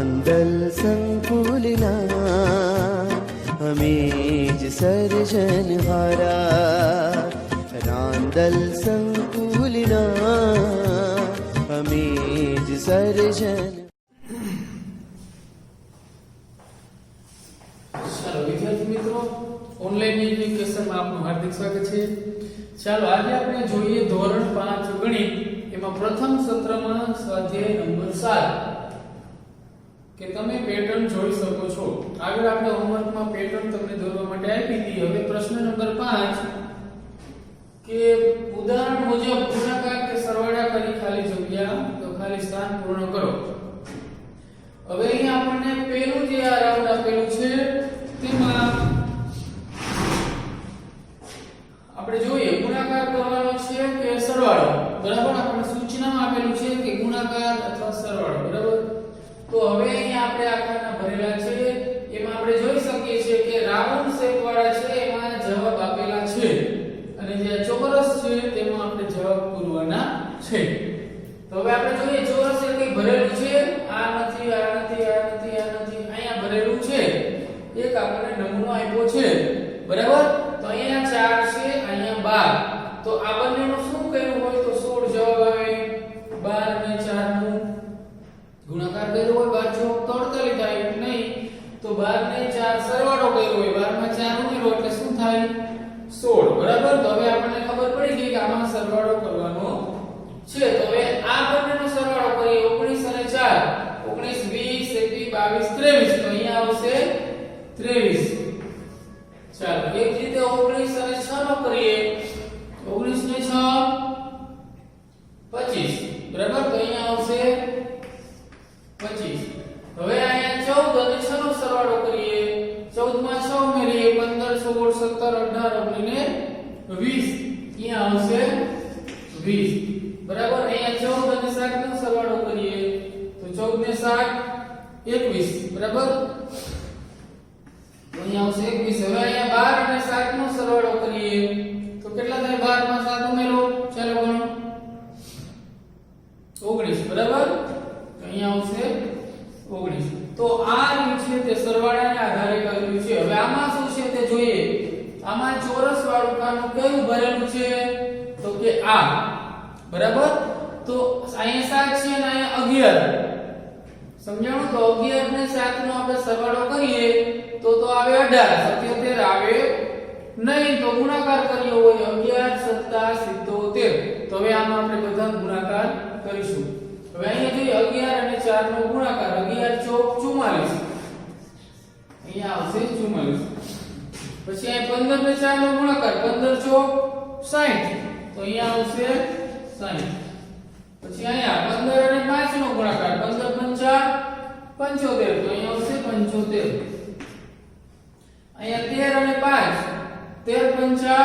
રાંદલ સંકુલના અમે જ સર્જનહારા, રાંદલ સંકુલના અમે જ સર્જન. ચાલો વિદ્યાર્થી મિત્રો, ઓનલાઈન એજ્યુકેશનમાં આપનું હાર્દિક સ્વાગત છે. ચાલો આજે આપણે જોઈએ ધોરણ 5 ગણિત, એમાં પ્રથમ સત્રમાં સ્વાધ્યાય નંબર 7 કે તમે પેટર્ન જોઈ શકો છો. આગળ આપણે હોમવર્કમાં પેટર્ન તમને દોરવા માટે આપી હતી. હવે પ્રશ્ન નંબર 5 કે ઉદાહરણ મુજબ ગુણાકાર કે સરવાળા કરી ખાલી જગ્યા તો ખાલી સ્થાન પૂર્ણ કરો. હવે અહીં આપણને પહેલું જે આ રાઉન્ડ આપેલું છે તેમાં આપણે જોઈએ ગુણાકાર કરવાનો છે કે સરવાળો. બરાબર, આપણે સૂચનામાં આપેલું છે કે ગુણાકાર અથવા સરવાળો. બરાબર, તો હવે અહીંયા આપણે આખાના ભરેલા છે એમાં આપણે જોઈ શકીએ છીએ કે રાઉન્ડ શેપ વાળા છે એમાં જવાબ આપેલા છે અને જે ચોરસ છે તેમાં આપણે જવાબ પૂરવાના છે. તો હવે આપણે જોઈએ ચોરસ એટલે કે ભરેલું છે, આ નથી, આ નથી, આ નથી, આ નથી, અહીંયા ભરેલું છે. એક આપણને નમૂનો આપ્યો છે. બરાબર, તો અહીંયા 4 છે, અહીંયા 12. તો આ બંનેનું શું કર્યું હોય તો 16 જવાબ આવે. 12 અને 4 નું ગુણાકાર કર્યો હોય 12 ચોક 43 થાય નહીં, તો 12 ને 4 સરવાળો કર્યો હોય, 12 માં 4 ઉમેરો એટલે શું થાય 16. બરાબર, તો હવે આપણને ખબર પડી ગઈ કે આમાં સરવાળો કરવાનો છે. તો હવે આ બંનેનો સરવાળો કરીએ. 19 અને 4 19 20 21 22 23, તો અહીંયા આવશે 23. ચાલો એક રીતે 19 અને 6 નો કરીએ. 19 ને 6 25. બરાબર, તો અહીંયા આવશે 25. હવે અહીંયા 14 અને 6 નો સરવાળો કરીએ. 14 માં 6 ઉમેરીએ 15 16 17 18 19 ને 20, અહીંયા આવશે 20. બરાબર, અહીંયા 14 અને 7 નો સરવાળો કરીએ તો 14 ને 7 21. બરાબર, તો અહીંયા આવશે 21. હવે અહીંયા 12 અને 7 નો સરવાળો કરીએ તો કેટલા થાય? 12 માં 7 ઉમેરો, ચાલો ગણો 19. બરાબર, તો અહીંયા આવશે 19. તો આ રહ્યું છે તે સરવાળાને આધારે કર્યું છે. હવે આમાં શું છે તે જોઈએ. આમાં ચોરસ વાળું ખાનું કયું ભરેલું છે તો કે આ. બરાબર, તો અહીંયા 7 છે અને અહીંયા 11. સમજાણું? તો 11 ને 7 નો આપણે સરવાળો કરીએ તો આવે 18. 77 આવે નહીં, તો ગુણાકાર કર્યો હોય 11 7 77. તો હવે આમાં આપણે બધા ગુણાકાર કરીશું. હવે અહીંયા જોઈએ 11 અને 4 નો ગુણાકાર. 11 ચોક 44, અહીંયા આવશે 44. પછી અહીંયા 15 ને 4 નો ગુણાકાર. 15 ચોક 60, તો અહીંયા આવશે 60. પછી અહીંયા 15 અને 5 નો ગુણાકાર. 15 પંચા 75, તો અહીંયા આવશે 75. અહીંયા 13 અને 5 13 પંચા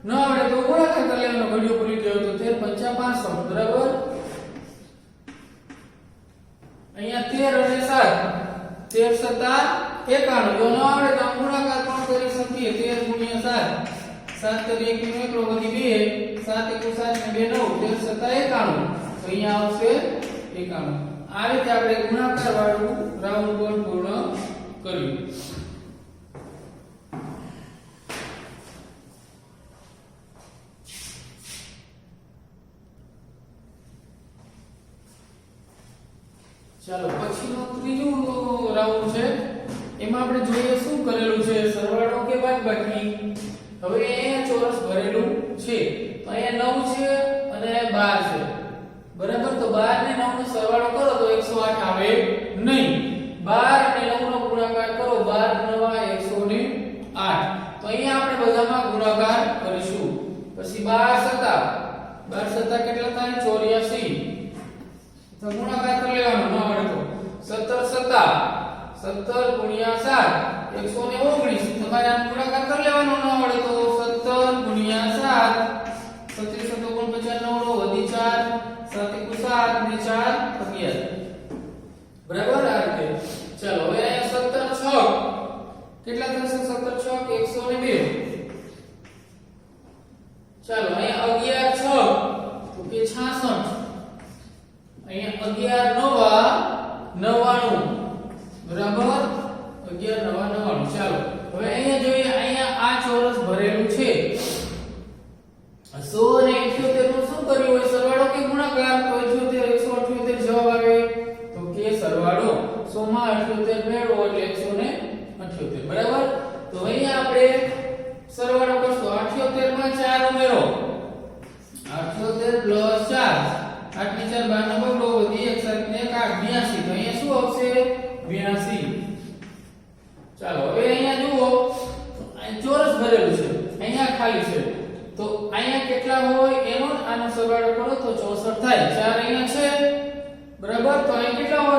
ન આવડે તો ગુણાકાર કરી લેવાનો. ઘડિયો પૂરી ગયો તો 13 પંચા 65. બરાબર, અહીંયા 13 અને 7 13 સતા 51. જો ન આવડે તો ગુણાકાર પણ કરી શકીએ. 13 ગુણ્યા 7 7 કરી 1 નો 1 વધી 2 7 1 7 ને 2 9 13 સતા 51. તો અહીંયા આવશે 51. આ રીતે આપણે ગુણાકાર વાળું રાઉન્ડ ગોળ પૂર્ણ કર્યું. ચાલો પછીનો ત્રીજું રાઉન્ડ છે. એમાં આપણે જોઈએ શું કરેલું છે, સરવાળો કે બાદબાકી. હવે અહીંયા ચોરસ ભરેલું છે, તો અહીંયા 9 છે અને 12 છે. બરાબર, તો 12 ને 9 નો સરવાળો કરો તો 108 આવે નહીં. 12 અને 9 નો ગુણાકાર કરો. 12 9 108. તો અહીંયા આપણે બધામાં ગુણાકાર કરીશું. પછી 12 સતા 12 સતા કેટલા થાય? 84. તો ગુણાકાર કરી લેવાનો. ન આવડે તો 17 સતા 17 ગુણ્યા 7 119. તમારે આમ ગુણાકાર કરી લેવાનો. ન આવડે તો 17 ગુણ્યા 7 37 49 9 વધી 4 7 1 7 ને 4 11. બરાબર, આ રીતે. ચાલો હવે 17 6 કેટલા થશે? 17 6 102. ચાલો અહીંયા 11 6 તો કે 66. અહીંયા 11 9 99.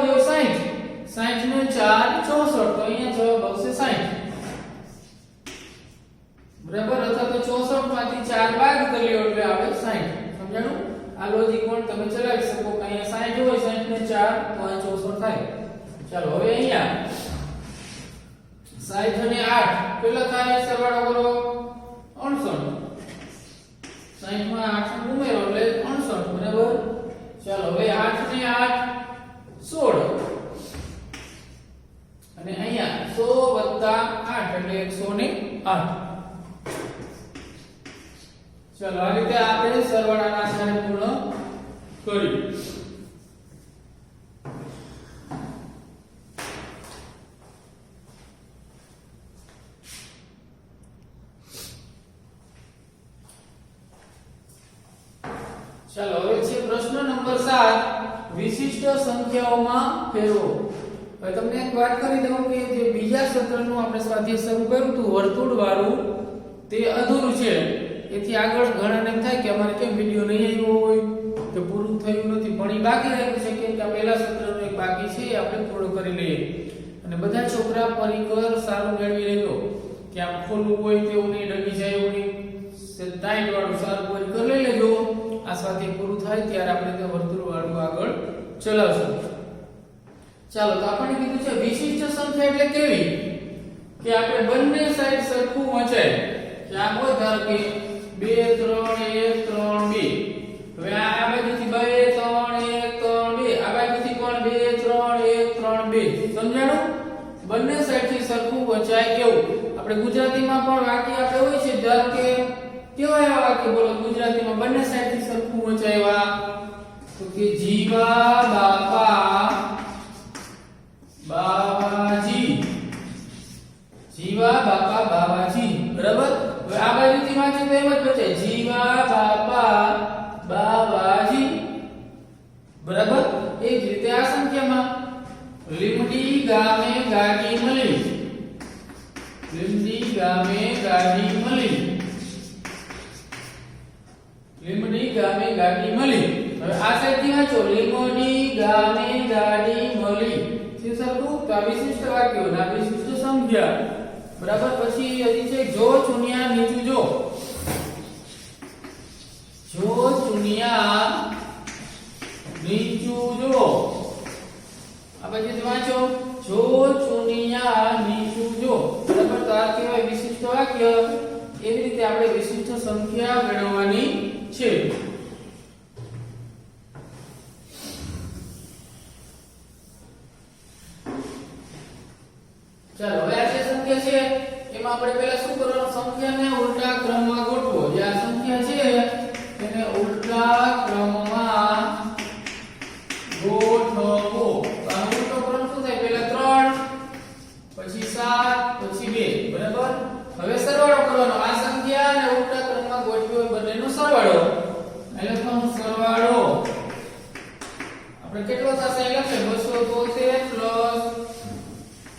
જોઈએ 60 60 ને 4 64 તો અહીંયા જવાબ આવશે 60 બરાબર અથવા તો 64 માંથી 4 બાદ કરી લો એટલે આવે 60 સમજાણું આ લોજિક પણ તમે ચલાવી શકો કે અહીંયા 60 હોય 60 ને 4 તો આ 64 થાય ચાલો હવે અહીંયા 60 અને 8 પેલા થાય સરવાળો કરો 69 60 માં 8 ઉમેરો એટલે 69 બરાબર ચાલો હવે 8 ને 8 16 અને અહીંયા 100 8 એટલે 108 ચાલો આ રીતે આપણે સરવાળાના આધારે પૂર્ણ કર્યું ચાલો હવે છે પ્રશ્ન નંબર 7 વિશિષ્ટ સંખ્યાઓમાં ફેરવો હવે તમને એક વાત કરી દઉં કે જે બીજા સત્રનું આપણે સ્વાધ્યાય શરૂ કર્યું હતું વર્તુળ વાળું તે અધૂરું છે એથી આગળ ઘણાને એમ થાય કે અમારે કેમ વિડિયો નહીં આવ્યો હોય કે પૂરું થયું નથી પણ એ બાકી રહ્યું છે કે આ પહેલા સત્રનું એક બાકી છે એ આપણે પૂરું કરી લઈએ અને બધા છોકરા પરિકર સારું મેળવી લેજો કે આમ ખોલવું હોય તેવું નહીં ડગી જાય એવું નહીં ટાઈટ વાળું સારું પરિકર લઈ લેજો આ સ્વાધ્યાય પૂરું થાય ત્યારે આપણે તે વર્તુળ વાળું આગળ ચલાવશું ચાલો તો આપણે કીધું છે વિશિષ્ટ સંખ્યા એટલે કેવી કે આપણે બંને સાઈડ સરખું વંચાય કે આ કોઈ ધારો કે 2 3 1 3 2 હવે આ બાજુથી 2 3 1 3 2 આ બાજુથી પણ 2 3 1 3 2 સમજાણું બંને સાઈડથી સરખું વંચાય એવું આપણે ગુજરાતીમાં પણ વાક્ય આપણે હોય છે ધારો કે કેવા એવા વાક્ય બોલો ગુજરાતીમાં બંને સાઈડથી સરખું વંચાય એવા તો કે જીવા બાપા બાવાજી જીવા બાપા બાવાજી બરાબર હવે આ બાજુથી વાંચે તો એમ જ બચે જીવા બાપા બાવાજી બરાબર એ જ રીતે આ સંખ્યામાં લીમડી ગામે ગાડી મળી લીમડી ગામે ગાડી મળી લીમડી ગામે ગાડી મળી હવે આ સાઈડથી વાંચો લીમડી ગામે ગાડી મળી છે સરખું તો આ વિશિષ્ટ વાક્યો ના વિશિષ્ટ સંખ્યા બરાબર પછી હજી છે જો ચુનિયા નીચું જો ચુનિયા નીચું જો આ પછી વાંચો જો ચુનિયા નીચું જો બરાબર તો આ કહેવાય વિશિષ્ટ વાક્ય એવી રીતે આપણે વિશિષ્ટ સંખ્યા મેળવવાની છે ચાલો હવે આ જે સંખ્યા છે એમાં આપણે પહેલા શું કરવાનું સંખ્યાને ઉલટા ક્રમમાં ગોઠવો જે આ સંખ્યા છે તેને ઉલટા ક્રમમાં ગોઠવો આ ઉલટો ક્રમ શું થાય પહેલા 3 પછી 7 પછી 2 બરાબર હવે સરવાળો કરવાનો આ સંખ્યાને ઉલટા ક્રમમાં ગોઠવ્યો હોય બંનેનો સરવાળો એટલે લખવાનું સરવાળો આપણે કેટલો થશે લખે 273 પ્લસ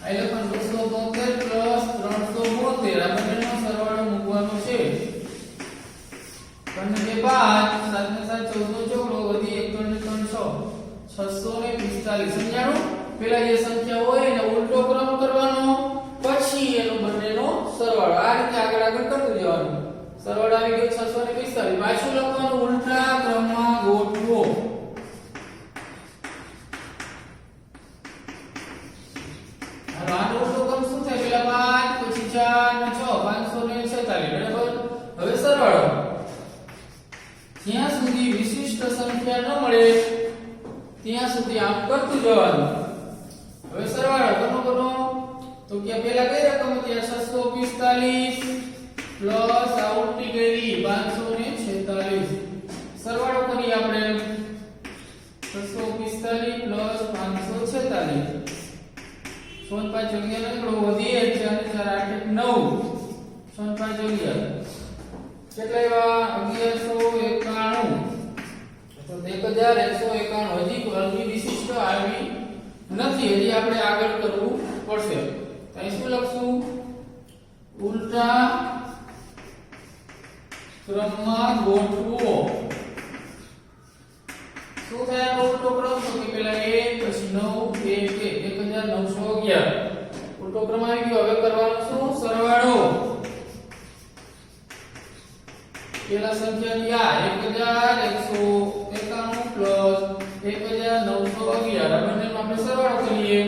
આ લખવાનું 273 પ્લસ 372 આ બંનેનો સરવાળો મૂકવાનો છે પણ કે 5 7 ને 7 14 વધી 1 3 ને 3 645 સમજાણું પેલા જે સંખ્યા હોય એને ઉલટો ક્રમ કરવાનો પછી એનો બંનેનો સરવાળો આ રીતે આગળ કરતું જવાનું સરવાળો આવી ગયો 645 પાછું લખવાનું ઉલટા ક્રમમાં ગોઠવો આનો ઉલટો ક્રમ શું થાય પેલા 5 પછી 4 ને 6 546 બરાબર હવે સરવાળો જ્યાં સુધી વિશિષ્ટ સંખ્યા ન મળે ત્યાં સુધી આમ કરતું જવાનું હવે સરવાળો કોનો તો કે પહેલા કઈ રકમ હતી 645 પ્લસ આ ઉલટી કરી 546 સરવાળો કરી આપણે 645 પ્લસ 546 સોન 5 જગ્યા નીકળો વધી 4 4 8 9 સોન 5 જગ્યા કેટલા એવા 1191 તો 1191 હજી વિશિષ્ટ આવી નથી હજી આપણે આગળ કરવું પડશે તો અહીં શું લખશું ઉલટા ક્રમમાં ગોઠવો શું થાય આનો ઉલટો ક્રમ તો કે પેલા 1 પછી 9 1911 ઉલટો ક્રમ આવી ગયો હવે કરવાનો શું સરવાળો પેલા સંખ્યાથી આ 1191 પ્લસ 1911 આ બંનેનો આપણે સરવાળો કરીએ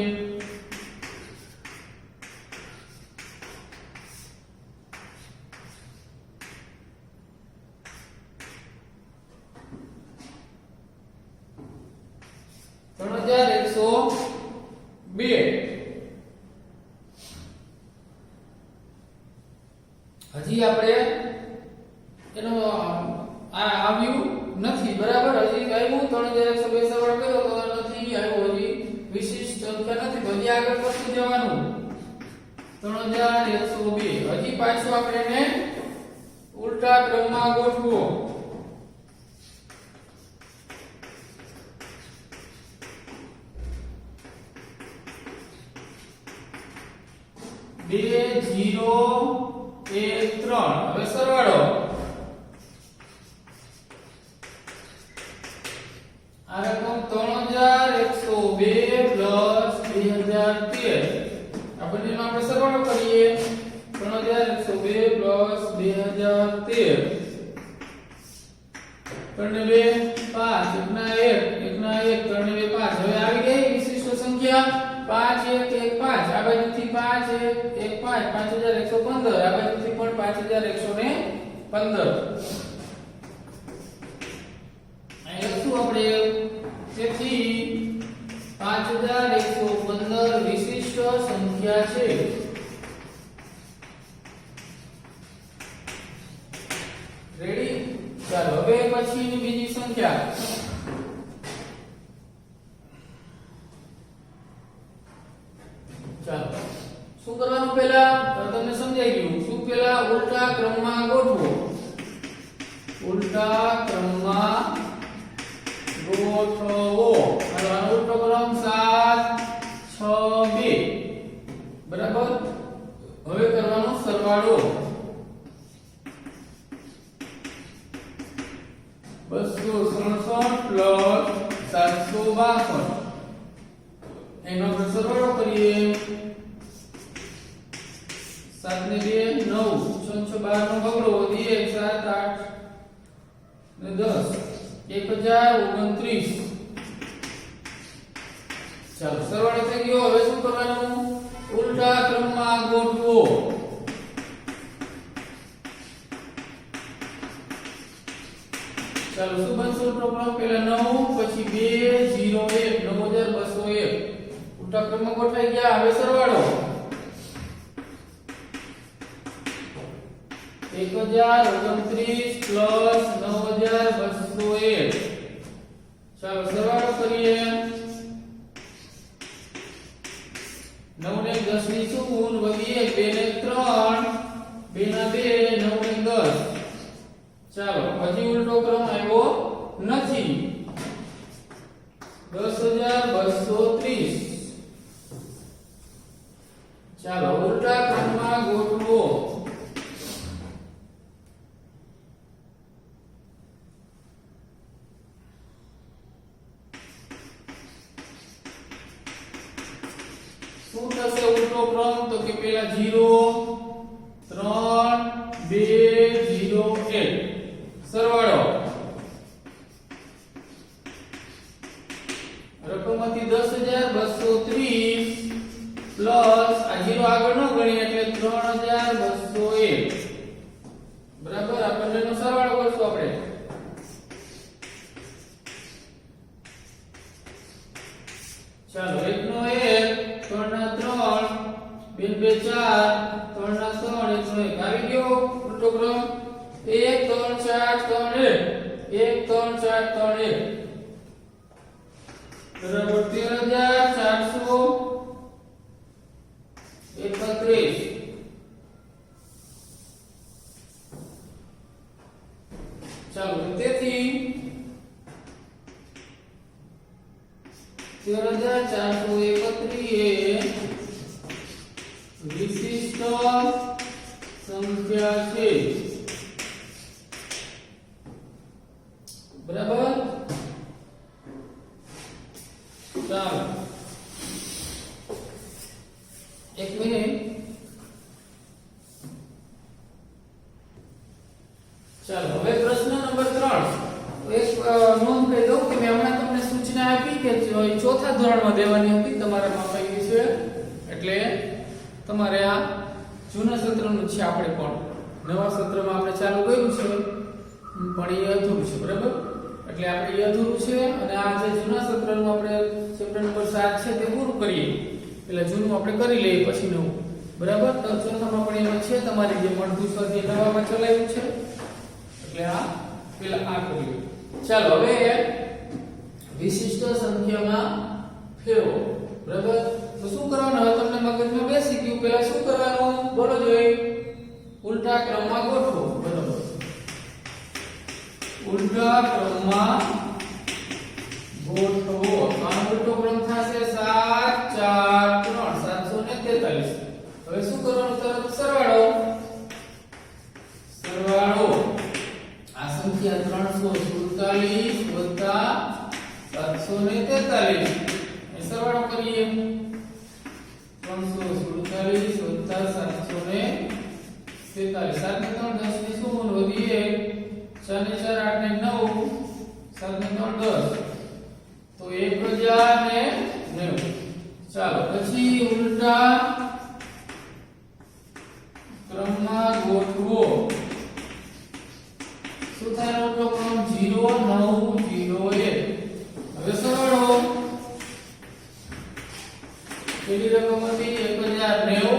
હજી આપણે એનો આ આવ્યું નથી બરાબર હજી આવ્યું 3102 સરવાળો કર્યો તો નથી આવ્યો હજી વિશિષ્ટ સંખ્યા નથી તો હજી આગળ પડતું જવાનું 3102 હજી પાછું આપણે એને ઉલટા ક્રમમાં ગોઠવો બે 0 1 3 હવે સરવાળો આ રકમ 3102 પ્લસ 2013 આ બંનેનો આપણે સરવાળો કરીએ 3102 પ્લસ 2013 32 5 એકના 1 32 5 હવે આવી ગઈ વિશિષ્ટ સંખ્યા 5 1 1 5 આ બાજુથી 5 1 1 5 5115 આ બાજુથી પણ 5115 અહીં લખશું આપણે તેથી 5115 વિશિષ્ટ સંખ્યા છે રેડી ચાલો હવે પછીની બીજી સંખ્યા ચાલો શું કરવાનું પહેલા તમને સમજાઈ ગયું શું પહેલા ઉલટા ક્રમમાં ગોઠવો ઉલટા ક્રમમાં ગોઠવો હાલો આનો ઉલટો ક્રમ 7 6 2 બરાબર હવે કરવાનો સરવાળો 267 પ્લસ 762 એનો આપણે સરવાળો કરીએ 7 ને 2 9 6 12 નો બગડો 1 7 8 ને 10 1029 ચાલો સરવાળો થઈ ગયો હવે શું કરવાનું ઉલટા ક્રમમાં ગોઠવો ચાલો શું બનશે ઉલટો ક્રમ પહેલા 9 પછી 2 0 1 9201 ઉલટા ક્રમમાં ગોઠવાઈ ગયા હવે સરવાળો 1029 પ્લસ 9201 ચાલો સરવાળો કરીએ 9 ને 10 ની શું વધી 2 ને 3 2 ના 2 9 ને 10 ચાલો હજી ઉલટો ક્રમ આવ્યો નથી 10230 ચાલો ઉલટા ક્રમમાં ગોઠવો શું થશે ઉલટો ક્રમ તો કે પેલા 0 3 2 0 1 સરવાળો રકમમાંથી 10230 પ્લસ આ 0 આગળ ન ગણીએ એટલે 3201 બરાબર આ બંનેનો સરવાળો કરશું આપણે ચાલો 1 નો 1 3 ના 3 2 2 4 3 ના 3 1 નો 1 આવી ગયો ઉલટો ક્રમ 1 3 4 3 1 1 3 4 3 1 બરાબર 13431 ચાલો તેથી 13431 એ વિશિષ્ટ સંખ્યા છે બરાબર ચાલો એક મિનિટ ચાલો હવે પ્રશ્ન નંબર 3 એક નોંધ કરી દઉં કે મેં હમણાં તમને સૂચના આપી કે ચોથા ધોરણમાં દેવાની હતી તમારા માપી છે એટલે તમારે આ જૂના સત્રનું છે આપણે પણ નવા સત્રમાં આપણે ચાલુ કર્યું છે પણ એ અધૂરું છે બરાબર એટલે આપણે એ અધૂરું છે અને આ જે જૂના સત્રનું આપણે ચેપ્ટર નંબર 7 છે તે પૂરું કરીએ એટલે જૂનું આપણે કરી લઈએ પછી નવું બરાબર તો ચોથામાં પણ એમાં છે તમારી જે મળતું સ્વાધ્યાય નવામાં ચલાવ્યું છે એટલે આ પેલા આ કરીએ ચાલો હવે વિશિષ્ટ સંખ્યામાં ફેરવો બરાબર તો શું કરવાનું હવે તમને મગજમાં બેસી ગયું પહેલા શું કરવાનું બોલો જોઈ ઉલટા ક્રમમાં ગોઠવો બરાબર ઉલટા ક્રમમાં ગોઠવો આનો ઉલટો ક્રમ થશે 7 4 3 743 હવે શું કરવાનું તરત સરવાળો આ સંખ્યા 347 વત્તા 743 એ સરવાળો કરીએ 347 વત્તા 743 7 ને 3 10 ની શું વધીએ 4 ને 4 8 ને 9 7 ને 3 10 તો 1090 ચાલો પછી ઉલટા ક્રમમાં ગોઠવો શું થાય ઉલટો ક્રમ 0901 હવે સરવાળો પેલી રકમ હતી 1090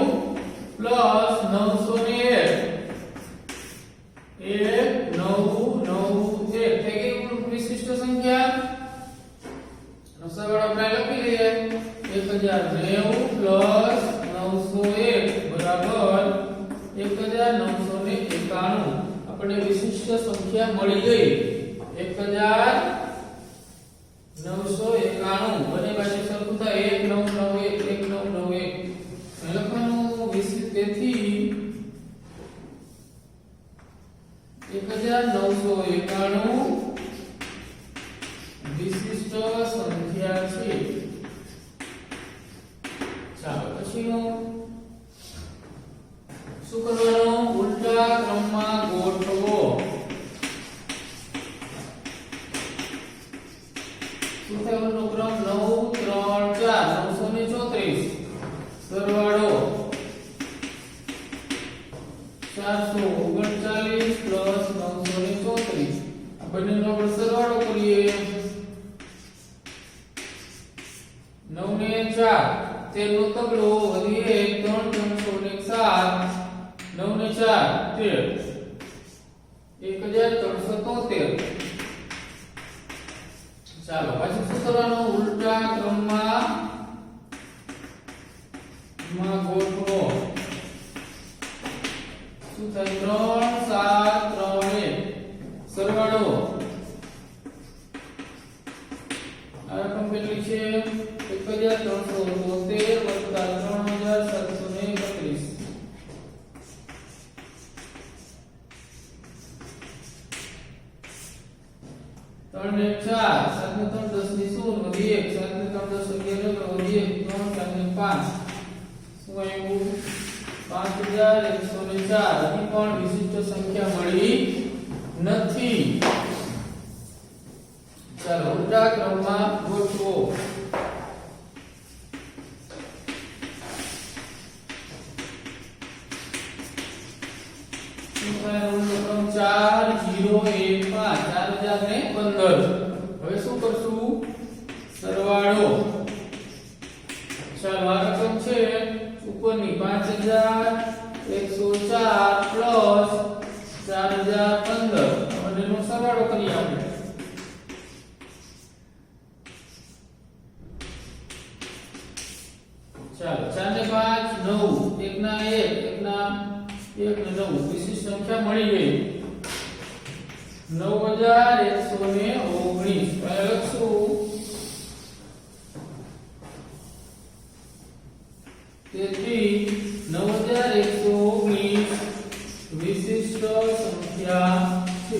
પ્લસ 901 થઈ ગઈ વિશિષ્ટ સંખ્યા નો સરવાળો આપણે લખી લઈએ 1090 પ્લસ 901 બરાબર 1991 આપણે વિશિષ્ટ સંખ્યા મળી ગઈ 1991 બંને બાજુ સરખું થાય 1991 લખવાનું વિશિષ્ટ તેથી 1991 વિશિષ્ટ સંખ્યા છે ચાલો પછીનું શું કરવાનું ઉલટા ક્રમમાં ગોઠવો શું થાય ઉલટો ક્રમ 934 સરવાળો 439 પ્લસ 934 આ બંનેનો આપણે સરવાળો કરીએ 9 ને 4 13 નો તગડો વધીએ 3 307 9 ને 4 13 1373 ચાલો પાછું શું કરવાનું ઉલટા ક્રમમાં ગોઠવો શું થાય 3 7 3 સરવાળો આ રકમ કેટલી છે 1372 વત્તા 3731 3 ને 4 7 ને 3 10 ની શું વધી 1 7 ને 3 10 11 વધી 1 3 4 ને 5 શું આવ્યું 5104 અહીં પણ વિશિષ્ટ સંખ્યા મળી નથી ચાલો ઉલટા ક્રમમાં ગોઠવો ક્રમ 4015 4015 હવે શું કરશું સરવાળો ચાલો આ રકમ છે ઉપરની 5104 પ્લસ 4015 બંનેનો સરવાળો કરીએ આપણે ચાલો 4 ને 5 9 1 ના 1 1 ના 1 ને 9 વિશિષ્ટ સંખ્યા મળી ગઈ 9119 પહેલા લખશું તેથી 9119 વિશિષ્ટ સંખ્યા છે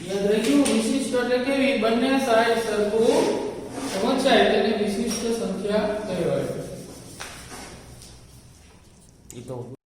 યાદ રાખ્યું વિશિષ્ટ એટલે કેવી બંને સાઈડ સરખું વંચાય તેને વિશિષ્ટ સંખ્યા કહેવાય. એ તો